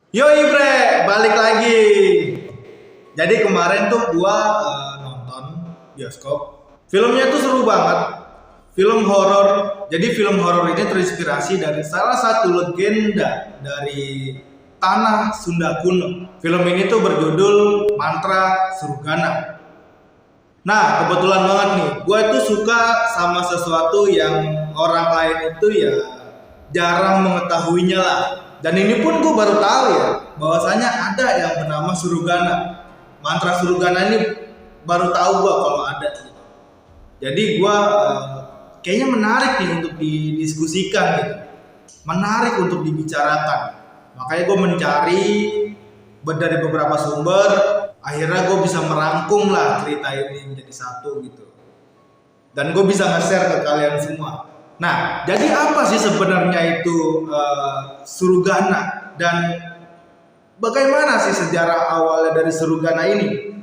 Yoi bre, balik lagi. Jadi kemarin tuh gua nonton bioskop. Filmnya tuh seru banget. Film horor. Jadi film horor ini terinspirasi dari salah satu legenda dari tanah Sunda kuno. Film ini tuh berjudul Mantra Surgana. Nah, kebetulan banget nih, gue tuh suka sama sesuatu yang orang lain itu ya jarang mengetahuinya lah. Dan ini pun gue baru tahu ya, bahwasanya ada yang bernama Surugana. Mantra Surugana ini baru tahu gue kalau ada. Jadi gue kayaknya menarik nih untuk didiskusikan gitu. Menarik untuk dibicarakan. Makanya gue mencari dari beberapa sumber, akhirnya gue bisa merangkum lah cerita ini menjadi satu gitu. Dan gue bisa nge-share ke kalian semua. Nah, jadi apa sih sebenarnya itu Surugana dan bagaimana sih sejarah awalnya dari Surugana ini?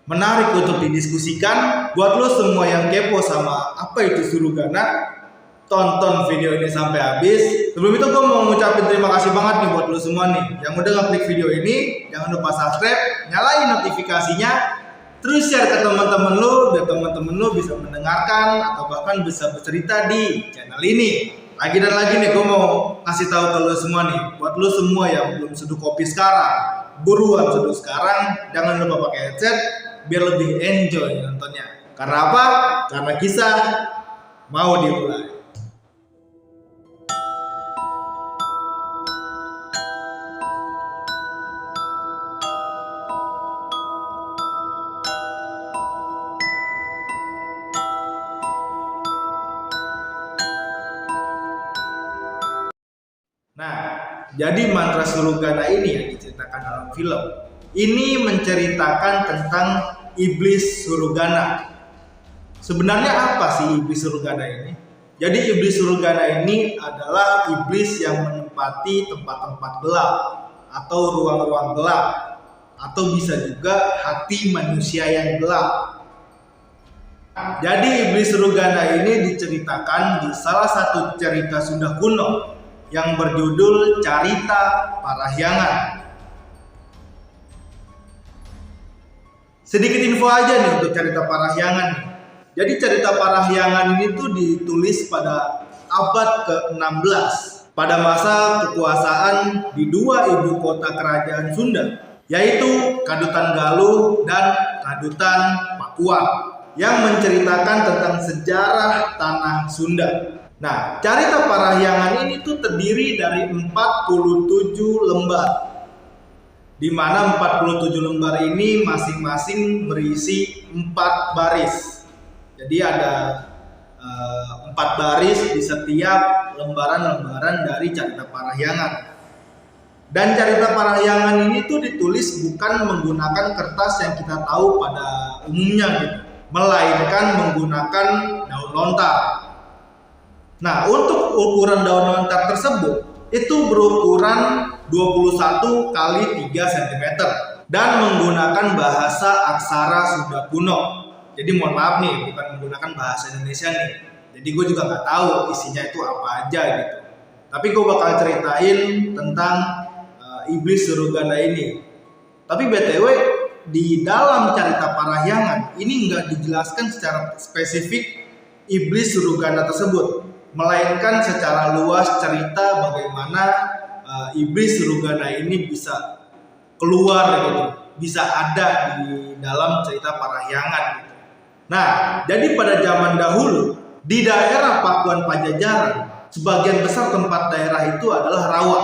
Menarik untuk didiskusikan. Buat lo semua yang kepo sama apa itu Surugana, tonton video ini sampai habis. Sebelum itu gue mau ngucapin terima kasih banget nih buat lo semua nih yang udah ngeklik video ini. Jangan lupa subscribe, nyalain notifikasinya, terus share ke teman-teman lo biar teman-teman lo bisa mendengarkan atau bahkan bisa bercerita di channel ini. Lagi dan lagi nih gue mau kasih tahu ke lo semua nih, buat lo semua yang belum seduh kopi sekarang, buruan seduh sekarang, jangan lupa pakai headset biar lebih enjoy nontonnya. Karena apa? Karena kisah mau dimulai. Nah, jadi mantra Surugana ini yang diceritakan dalam film ini menceritakan tentang iblis Surugana. Sebenarnya apa sih iblis Surugana ini? Jadi iblis Surugana ini adalah iblis yang menempati tempat-tempat gelap atau ruang-ruang gelap, atau bisa juga hati manusia yang gelap. Jadi iblis Surugana ini diceritakan di salah satu cerita Sunda kuno yang berjudul Carita Parahyangan. Sedikit info aja nih untuk Carita Parahyangan. Jadi Carita Parahyangan ini tuh ditulis pada abad ke-16 pada masa kekuasaan di dua ibu kota kerajaan Sunda, yaitu Kadutan Galuh dan Kadutan Pakuan, yang menceritakan tentang sejarah tanah Sunda. Nah, Carita Parahyangan ini tuh terdiri dari 47 lembar, di mana 47 lembar ini masing-masing berisi 4 baris. Jadi ada 4 baris di setiap lembaran-lembaran dari Carita Parahyangan. Dan Carita Parahyangan ini tuh ditulis bukan menggunakan kertas yang kita tahu pada umumnya gitu, melainkan menggunakan daun lontar. Nah, untuk ukuran daun lontar tersebut itu berukuran 21 kali 3 cm dan menggunakan bahasa aksara Sunda kuno. Jadi mohon maaf nih, bukan menggunakan bahasa Indonesia nih. Jadi gue juga nggak tahu isinya itu apa aja gitu. Tapi gue bakal ceritain tentang iblis Surugana ini. Tapi BTW di dalam Carita Parahyangan ini nggak dijelaskan secara spesifik iblis Surugana tersebut, melainkan secara luas cerita bagaimana iblis Surugana ini bisa keluar gitu, bisa ada di dalam Carita Parahyangan gitu. Nah, jadi pada zaman dahulu di daerah Pakuan Pajajaran, sebagian besar tempat daerah itu adalah rawa.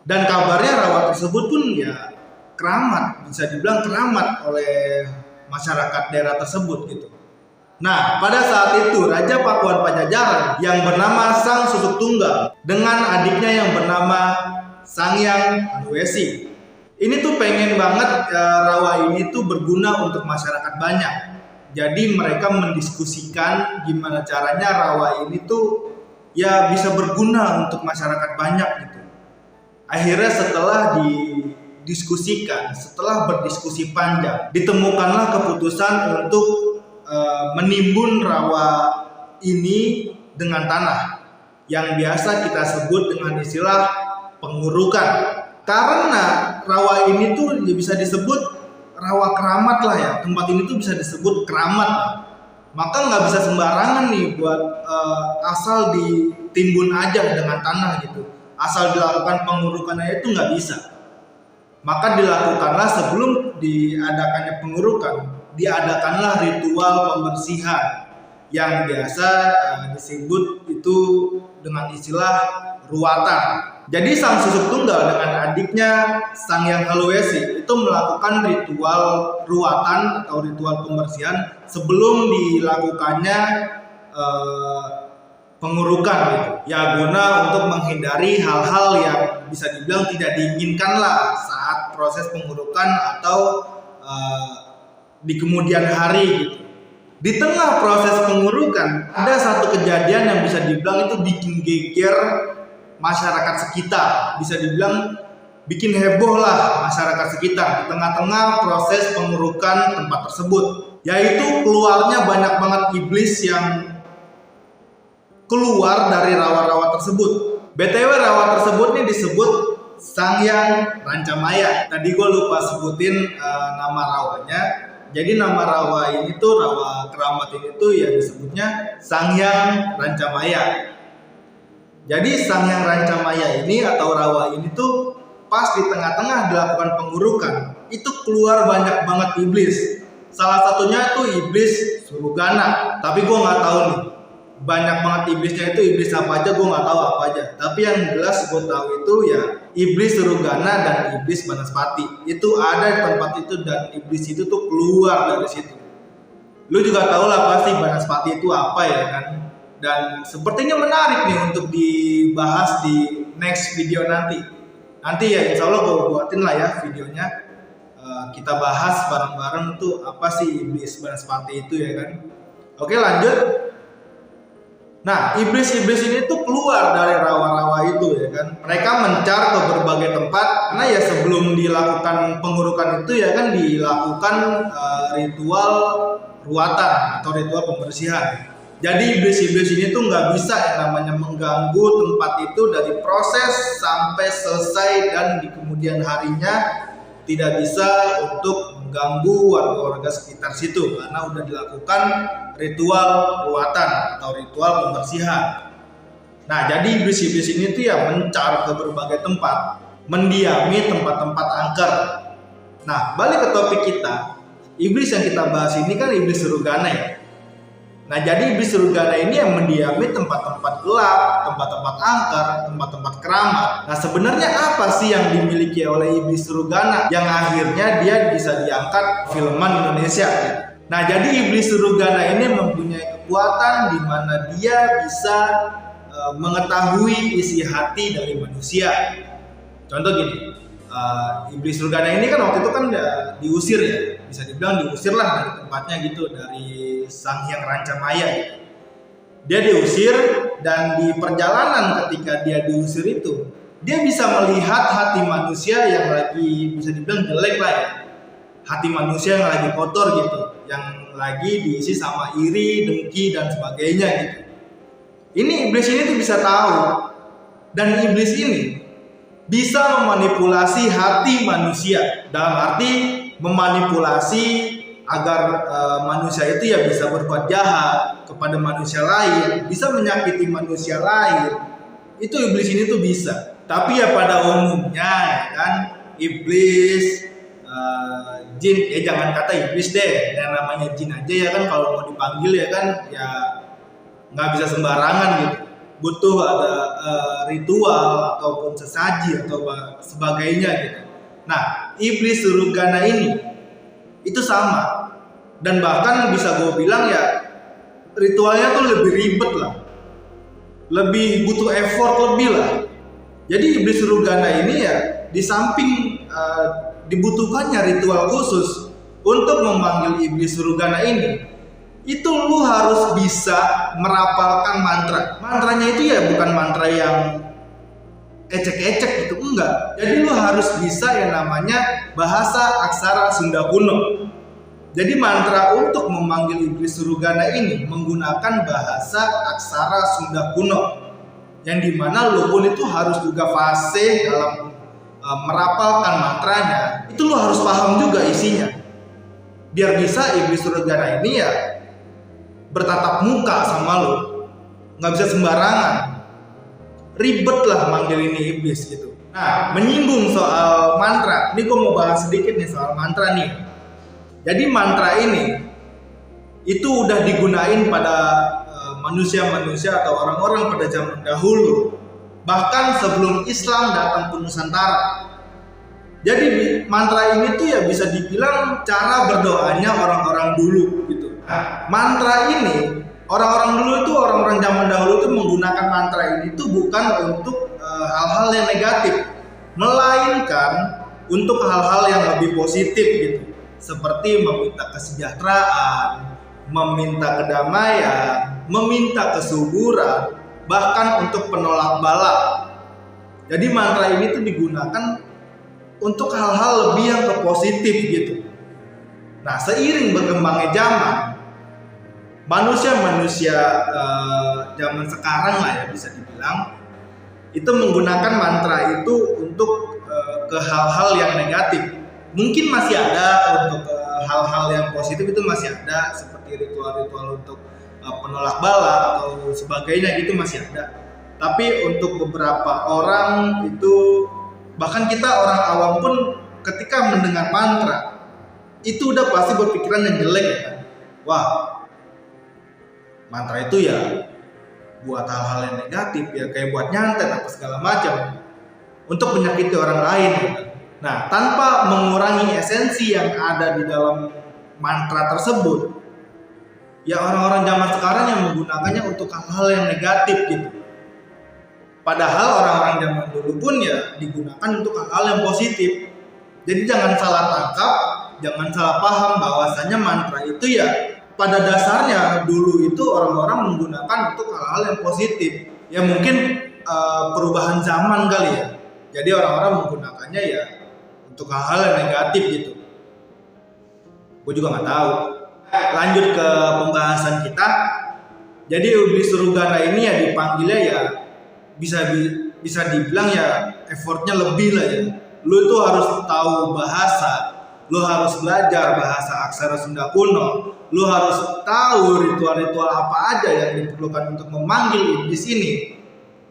Dan kabarnya rawa tersebut pun ya keramat, bisa dibilang keramat oleh masyarakat daerah tersebut gitu. Nah, pada saat itu Raja Pakuan Pajajaran yang bernama Sang Susuk Tunggal dengan adiknya yang bernama Sangyang Anuwesi ini tuh pengen banget rawa ini tuh berguna untuk masyarakat banyak. Jadi mereka mendiskusikan gimana caranya rawa ini tuh ya bisa berguna untuk masyarakat banyak gitu. Akhirnya setelah didiskusikan, setelah berdiskusi panjang, ditemukanlah keputusan untuk menimbun rawa ini dengan tanah yang biasa kita sebut dengan istilah pengurukan. Karena rawa ini tuh ya bisa disebut rawa keramat lah ya. Tempat ini tuh bisa disebut keramat lah. Maka nggak bisa sembarangan nih buat asal ditimbun aja dengan tanah gitu. Asal dilakukan pengurukannya itu nggak bisa. Maka dilakukanlah sebelum diadakannya pengurukan, diadakanlah ritual pembersihan yang biasa disebut itu dengan istilah ruatan. Jadi sang susuk tunggal dengan adiknya Sang Hyang Haluesi itu melakukan ritual ruatan atau ritual pembersihan sebelum dilakukannya pengurukan gitu. Ya guna untuk menghindari hal-hal yang bisa dibilang tidak diinginkan lah saat proses pengurukan atau di kemudian hari gitu. Di tengah proses pengurukan ada satu kejadian yang bisa dibilang itu bikin geger masyarakat sekitar, bisa dibilang bikin heboh lah masyarakat sekitar di tengah-tengah proses pengurukan tempat tersebut, yaitu keluarnya banyak banget iblis yang keluar dari rawa-rawa tersebut. BTW rawa tersebut nih disebut Sang Hyang Rancamaya. Tadi gue lupa sebutin nama rawanya. Jadi nama rawa ini tuh, rawa keramat ini tuh ya disebutnya Sang Hyang Rancamaya. Jadi Sang Hyang Rancamaya ini atau rawa ini tuh pas di tengah-tengah dilakukan pengurukan, itu keluar banyak banget iblis. Salah satunya tuh iblis Surugana. Tapi gue nggak tahu nih banyak banget iblisnya itu iblis apa aja, gue nggak tahu apa aja. Tapi yang jelas gue tahu itu ya iblis Surugana dan iblis Banaspati itu ada di tempat itu, dan iblis itu tuh keluar dari situ. Lu juga tahu lah pasti Banaspati itu apa ya kan. Dan sepertinya menarik nih untuk dibahas di next video nanti. Nanti ya insya Allah gue buatin lah ya videonya. Kita bahas bareng-bareng tuh apa sih iblis Banaspati itu ya kan. Oke lanjut. Nah, iblis-iblis ini tuh keluar dari rawa-rawa itu ya kan. Mereka mencar ke berbagai tempat karena ya sebelum dilakukan pengurukan itu ya kan dilakukan ritual ruatan atau ritual pembersihan. Jadi iblis-iblis ini tuh nggak bisa yang namanya mengganggu tempat itu dari proses sampai selesai, dan di kemudian harinya tidak bisa untuk mengganggu warga-warga sekitar situ karena udah dilakukan ritual ruatan atau ritual pembersihan. Nah, jadi iblis-iblis ini tuh ya mencar ke berbagai tempat, mendiami tempat-tempat angker. Nah, balik ke topik kita, iblis yang kita bahas ini kan iblis Surugana ya. Nah, jadi iblis Surugana ini yang mendiami tempat-tempat gelap, tempat-tempat angker, tempat-tempat keramat. Nah, sebenarnya apa sih yang dimiliki oleh iblis Surugana yang akhirnya dia bisa diangkat filman Indonesia? Nah, jadi iblis Surugana ini mempunyai kekuatan di mana dia bisa mengetahui isi hati dari manusia. Contoh gini, iblis Surugana ini kan waktu itu kan diusir ya, bisa dibilang diusir lah dari tempatnya gitu, dari Sang Hyang Rancamaya gitu. Dia diusir, dan di perjalanan ketika dia diusir itu, dia bisa melihat hati manusia yang lagi bisa dibilang jelek lah ya. Hati manusia yang lagi kotor gitu, yang lagi diisi sama iri, dengki dan sebagainya gitu. Ini iblis ini tuh bisa tahu, dan iblis ini bisa memanipulasi hati manusia, dalam arti memanipulasi agar manusia itu ya bisa berbuat jahat kepada manusia lain, bisa menyakiti manusia lain. Itu iblis ini tuh bisa. Tapi ya pada umumnya ya kan, iblis jin, ya jangan kata iblis deh, yang namanya jin aja ya kan, kalau mau dipanggil ya kan ya nggak bisa sembarangan gitu. Butuh ada ritual ataupun sesaji atau sebagainya gitu. Nah, iblis Surugana ini itu sama, dan bahkan bisa gue bilang ya ritualnya tuh lebih ribet lah, lebih butuh effort lebih lah. Jadi iblis Surugana ini ya di samping dibutuhkannya ritual khusus untuk memanggil iblis Surugana ini, itu lu harus bisa merapalkan mantra. Mantranya itu ya bukan mantra yang ecek-ecek gitu, enggak. Jadi lu harus bisa yang namanya bahasa aksara Sunda kuno. Jadi mantra untuk memanggil iblis Surugana ini menggunakan bahasa aksara Sunda kuno, yang dimana lu pun itu harus juga fasih dalam merapalkan mantranya, itu lo harus paham juga isinya. Biar bisa iblis surgana ini ya bertatap muka sama lo, nggak bisa sembarangan. Ribet lah manggil ini iblis gitu. Nah, menyinggung soal mantra, ini gue mau bahas sedikit nih soal mantra nih. Jadi mantra ini itu udah digunain pada manusia-manusia atau orang-orang pada zaman dahulu, bahkan sebelum Islam datang ke Nusantara. Jadi mantra ini tuh ya bisa dibilang cara berdoanya orang-orang dulu gitu. Nah, mantra ini orang-orang dulu itu, orang-orang zaman dahulu itu menggunakan mantra ini tuh bukan untuk hal-hal yang negatif, melainkan untuk hal-hal yang lebih positif gitu, seperti meminta kesejahteraan, meminta kedamaian, meminta kesuburan, bahkan untuk penolak bala. Jadi mantra ini tuh digunakan untuk hal-hal lebih yang ke positif gitu. Nah, seiring berkembangnya zaman, manusia-manusia zaman sekarang lah ya bisa dibilang, itu menggunakan mantra itu untuk ke hal-hal yang negatif. Mungkin masih ada untuk hal-hal yang positif, itu masih ada seperti ritual-ritual untuk penolak bala atau sebagainya, gitu masih ada. Tapi untuk beberapa orang itu, bahkan kita orang awam pun ketika mendengar mantra itu udah pasti berpikiran yang jelek ya kan. Wah, mantra itu ya buat hal-hal yang negatif ya, kayak buat nyantet apa segala macam, untuk menyakiti orang lain ya kan? Nah, tanpa mengurangi esensi yang ada di dalam mantra tersebut, ya orang-orang zaman sekarang yang menggunakannya untuk hal-hal yang negatif gitu. Padahal orang-orang zaman dulu pun ya digunakan untuk hal-hal yang positif. Jadi jangan salah tangkap, jangan salah paham bahwasanya mantra itu ya pada dasarnya dulu itu orang-orang menggunakan untuk hal-hal yang positif. Ya mungkin perubahan zaman kali ya. Jadi orang-orang menggunakannya ya untuk hal-hal yang negatif gitu. Gue juga nggak tahu. Lanjut ke pembahasan kita. Jadi iblis surgana ini ya dipanggilnya ya bisa dibilang ya effortnya lebih lah ya. Lu tuh harus tahu bahasa, lu harus belajar bahasa aksara Sunda kuno, lu harus tahu ritual-ritual apa aja yang diperlukan untuk memanggil iblis ini.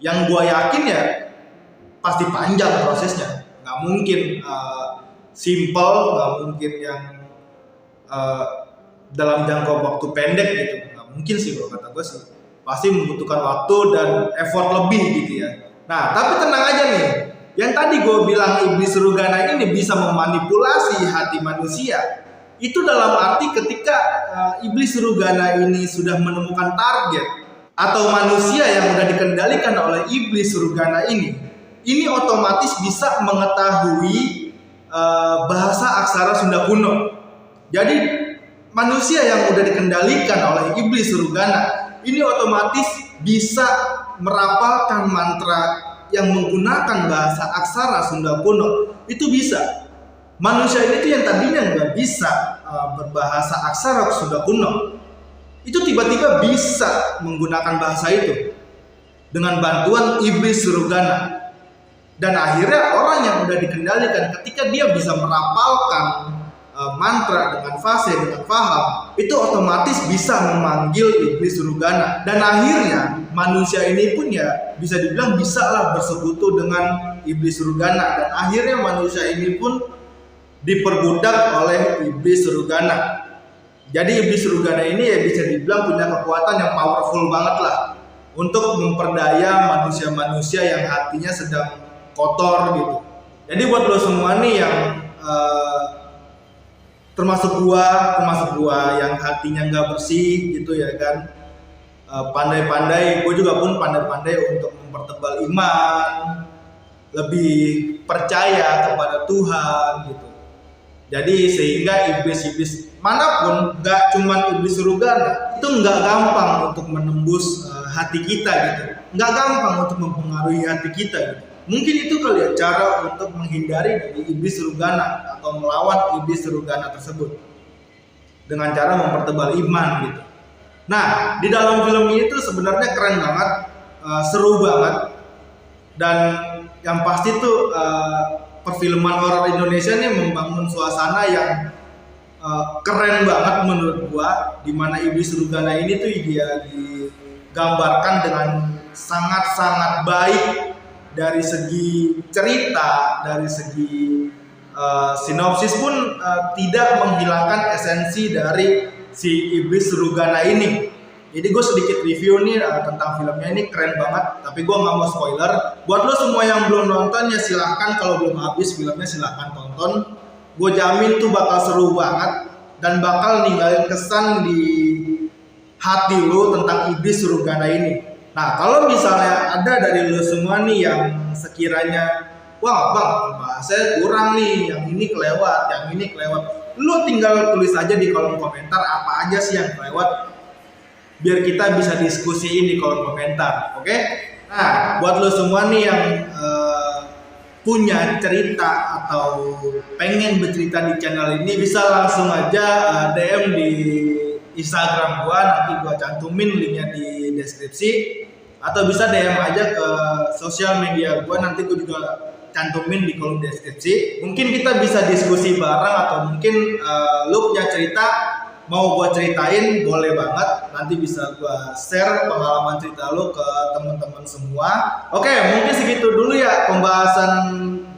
Yang gua yakin ya pasti panjang prosesnya, nggak mungkin simple, nggak mungkin yang dalam jangka waktu pendek gitu, nggak mungkin sih kalau kata gue sih. Pasti membutuhkan waktu dan effort lebih gitu ya. Nah, tapi tenang aja nih. Yang tadi gue bilang iblis surgana ini bisa memanipulasi hati manusia. Itu dalam arti ketika iblis surgana ini sudah menemukan target atau manusia yang sudah dikendalikan oleh iblis surgana ini otomatis bisa mengetahui bahasa aksara Sunda kuno. Jadi manusia yang sudah dikendalikan oleh iblis surgana ini otomatis bisa merapalkan mantra yang menggunakan bahasa aksara Sunda kuno. Itu bisa. Manusia ini tuh yang tadinya nggak bisa berbahasa aksara Sunda kuno, itu tiba-tiba bisa menggunakan bahasa itu dengan bantuan iblis surgana. Dan akhirnya orang yang udah dikendalikan, ketika dia bisa merapalkan mantra dengan fase, dengan paham, itu otomatis bisa memanggil iblis surgana. Dan akhirnya manusia ini pun ya bisa dibilang bisa lah bersekutu dengan iblis surgana. Dan akhirnya manusia ini pun diperbudak oleh iblis surgana. Jadi iblis surgana ini ya bisa dibilang punya kekuatan yang powerful banget lah untuk memperdaya manusia-manusia yang hatinya sedang kotor gitu. Jadi buat lo semua nih yang termasuk gua yang hatinya nggak bersih gitu ya kan, pandai-pandai, gue juga pun pandai-pandai untuk mempertebal iman, lebih percaya kepada Tuhan gitu. Jadi sehingga iblis-iblis manapun, gak cuman iblis surgana, itu nggak gampang untuk menembus hati kita gitu, nggak gampang untuk mempengaruhi hati kita gitu. Mungkin itu kali ya cara untuk menghindari dari iblis surgana atau melawan iblis surgana tersebut dengan cara mempertebal iman gitu. Nah, di dalam film ini tuh sebenarnya keren banget, seru banget, dan yang pasti tuh perfilman horor Indonesia nih membangun suasana yang keren banget menurut gua, dimana Iblis Rugana ini tuh dia digambarkan dengan sangat-sangat baik dari segi cerita, dari segi sinopsis pun tidak menghilangkan esensi dari si Iblis Rugana ini. Jadi gue sedikit review nih tentang filmnya, ini keren banget, tapi gue nggak mau spoiler. Buat lo semua yang belum nonton ya silahkan, kalau belum habis filmnya silahkan tonton. Gue jamin tuh bakal seru banget dan bakal ninggalin kesan di hati lo tentang Iblis Rugana ini. Nah, kalau misalnya ada dari lo semua nih yang sekiranya, wah bang, bahasanya kurang nih, yang ini kelewat, yang ini kelewat, lo tinggal tulis aja di kolom komentar apa aja sih yang kelewat, biar kita bisa diskusiin di kolom komentar, oke? Nah, buat lo semua nih yang punya cerita atau pengen bercerita di channel ini, bisa langsung aja DM di Instagram gua, nanti gua cantumin linknya di deskripsi, atau bisa DM aja ke sosial media gua, nanti gua juga cantumin di kolom deskripsi. Mungkin kita bisa diskusi bareng, atau mungkin lo punya cerita mau gua ceritain, boleh banget, nanti bisa gua share pengalaman cerita lo ke teman-teman semua. Oke, mungkin segitu dulu ya pembahasan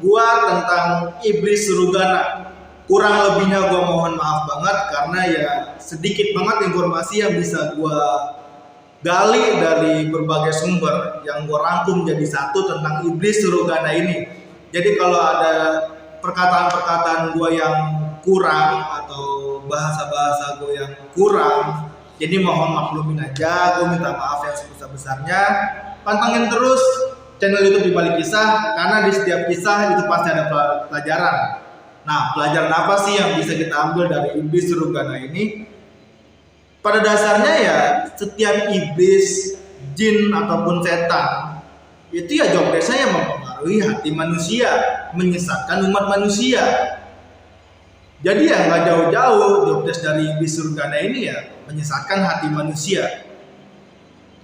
gua tentang Iblis Rugana. Kurang lebihnya gua mohon maaf banget, karena ya sedikit banget informasi yang bisa gua gali dari berbagai sumber yang gua rangkum jadi satu tentang Iblis Rugana ini. Jadi kalau ada perkataan-perkataan gua yang kurang atau bahasa-bahasa gue yang kurang, jadi mohon maklumin aja, gue minta maaf yang sebesar-besarnya. Pantengin terus channel YouTube Di Balik Kisah, karena di setiap kisah itu pasti ada pelajaran. Nah, pelajaran apa sih yang bisa kita ambil dari Iblis Rugana ini? Pada dasarnya ya, setiap iblis, jin ataupun setan itu ya job desknya yang mempengaruhi hati manusia, menyesatkan umat manusia. Jadi ya nggak jauh-jauh job desk dari Iblis Rugana ini ya menyesatkan hati manusia.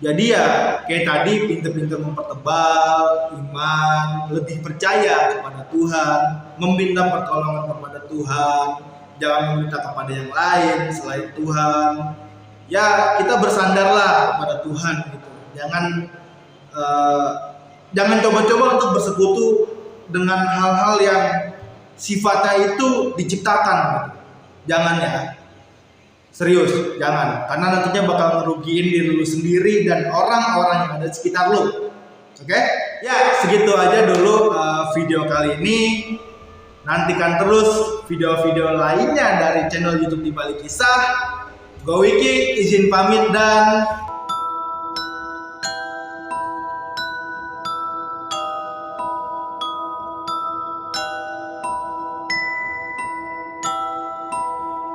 Jadi ya kayak tadi, pintar-pintar mempertebal iman, lebih percaya kepada Tuhan, meminta pertolongan kepada Tuhan, jangan meminta kepada yang lain selain Tuhan. Ya kita bersandarlah kepada Tuhan gitu. Jangan coba-coba untuk bersekutu dengan hal-hal yang sifatnya itu diciptakan gitu. Jangan ya, serius jangan, karena nantinya bakal ngerugiin diri lu sendiri dan orang-orang yang ada di sekitar lu. Oke? Ya segitu aja dulu video kali ini. Nantikan terus video-video lainnya dari channel YouTube Di Balik Kisah. Gue Wiki izin pamit dan